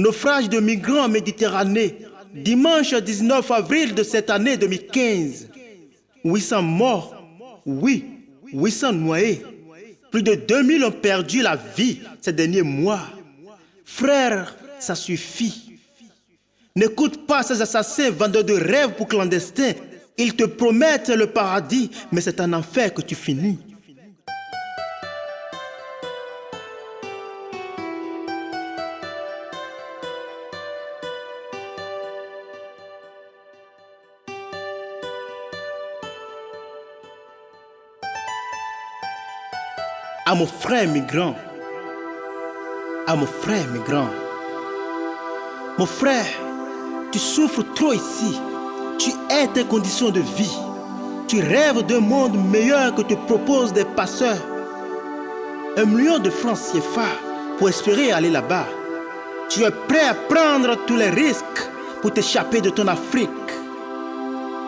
Naufrage de migrants en Méditerranée, dimanche 19 avril de cette année 2015. 800 morts, oui, 800 noyés. Plus de 2000 ont perdu la vie ces derniers mois. Frère, ça suffit. N'écoute pas ces assassins vendeurs de rêves pour clandestins. Ils te promettent le paradis, mais c'est en enfer que tu finis. À mon frère migrant, à mon frère migrant. Mon frère, tu souffres trop ici. Tu hais tes conditions de vie. Tu rêves d'un monde meilleur que te proposent des passeurs. 1 million de francs CFA pour espérer aller là-bas. Tu es prêt à prendre tous les risques pour t'échapper de ton Afrique.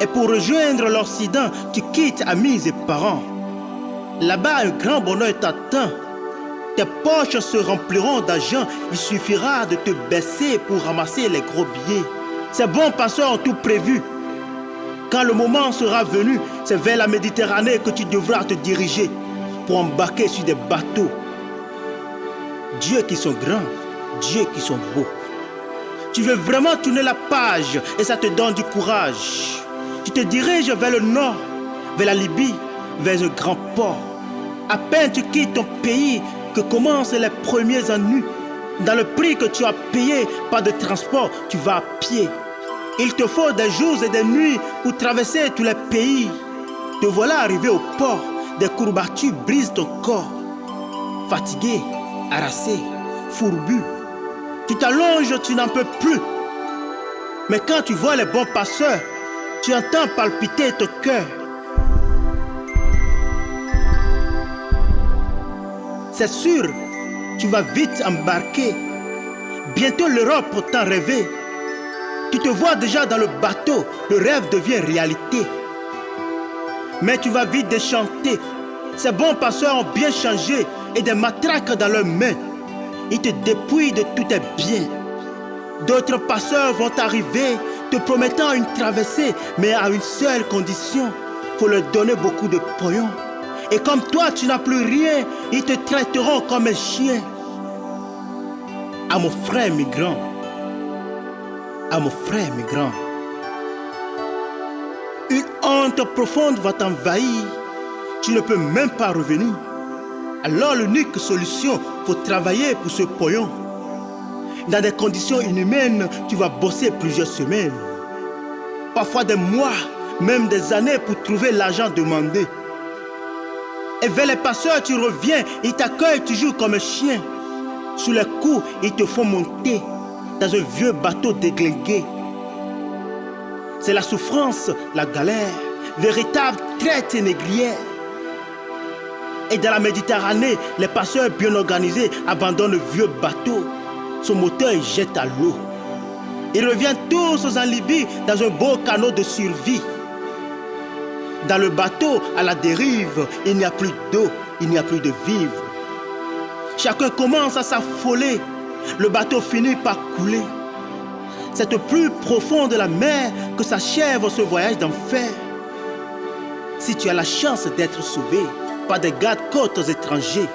Et pour rejoindre l'Occident, tu quittes amis et parents. Là-bas, un grand bonheur t'attend. Tes poches se rempliront d'argent. Il suffira de te baisser pour ramasser les gros billets. Ces bons passeurs ont tout prévu. Quand le moment sera venu, c'est vers la Méditerranée que tu devras te diriger pour embarquer sur des bateaux. Dieu qui sont grands, Dieu qui sont beaux. Tu veux vraiment tourner la page et ça te donne du courage. Tu te diriges vers le nord, vers la Libye, vers un grand port. À peine tu quittes ton pays que commencent les premiers ennuis. Dans le prix que tu as payé, pas de transport, tu vas à pied. Il te faut des jours et des nuits pour traverser tous les pays. Te voilà arrivé au port, des courbatures brisent ton corps. Fatigué, harassé, fourbu. Tu t'allonges, tu n'en peux plus. Mais quand tu vois les bons passeurs, tu entends palpiter ton cœur. C'est sûr, tu vas vite embarquer. Bientôt l'Europe t'en rêver. Tu te vois déjà dans le bateau, le rêve devient réalité. Mais tu vas vite déchanter. Ces bons passeurs ont bien changé et des matraques dans leurs mains. Ils te dépouillent de tous tes biens. D'autres passeurs vont arriver te promettant une traversée, mais à une seule condition. Faut leur donner beaucoup de pognon. Et comme toi, tu n'as plus rien, ils te traiteront comme un chien. À mon frère migrant, à mon frère migrant, une honte profonde va t'envahir. Tu ne peux même pas revenir. Alors l'unique solution, faut travailler pour ce pognon. Dans des conditions inhumaines, tu vas bosser plusieurs semaines. Parfois des mois, même des années pour trouver l'argent demandé. Et vers les passeurs, tu reviens, ils t'accueillent toujours comme un chien. Sous les coups, ils te font monter dans un vieux bateau déglingué. C'est la souffrance, la galère, véritable traite négrière. Et dans la Méditerranée, les passeurs bien organisés abandonnent le vieux bateau. Son moteur jette à l'eau. Ils reviennent tous en Libye dans un beau canot de survie. Dans le bateau, à la dérive, il n'y a plus d'eau, il n'y a plus de vivres. Chacun commence à s'affoler. Le bateau finit par couler. C'est au plus profond de la mer que s'achève ce voyage d'enfer. Si tu as la chance d'être sauvé par des gardes-côtes étrangers,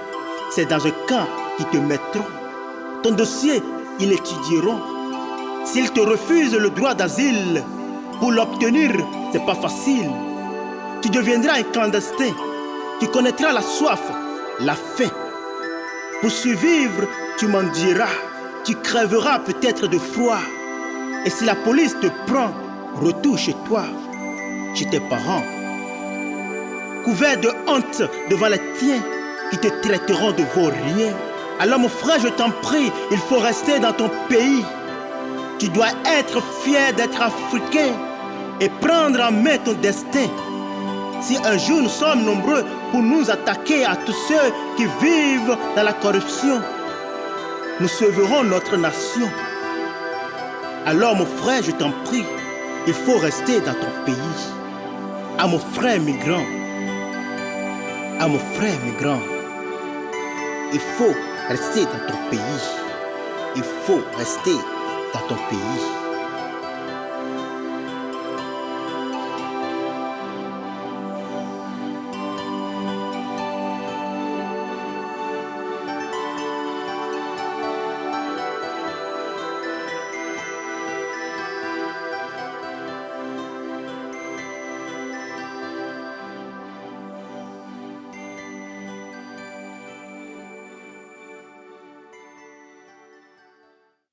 c'est dans un camp qu'ils te mettront. Ton dossier, ils l'étudieront. S'ils te refusent le droit d'asile, pour l'obtenir, c'est pas facile. Tu deviendras un clandestin. Tu connaîtras la soif, la faim. Pour survivre, tu mendieras. Tu crèveras peut-être de froid. Et si la police te prend, retourne chez toi, chez tes parents. Couvert de honte devant les tiens qui te traiteront de vaurien. Alors mon frère, je t'en prie, il faut rester dans ton pays. Tu dois être fier d'être africain et prendre en main ton destin. Si un jour nous sommes nombreux pour nous attaquer à tous ceux qui vivent dans la corruption, nous sauverons notre nation. Alors mon frère, je t'en prie, il faut rester dans ton pays. À mon frère migrant, à mon frère migrant, il faut rester dans ton pays. il faut rester dans ton pays.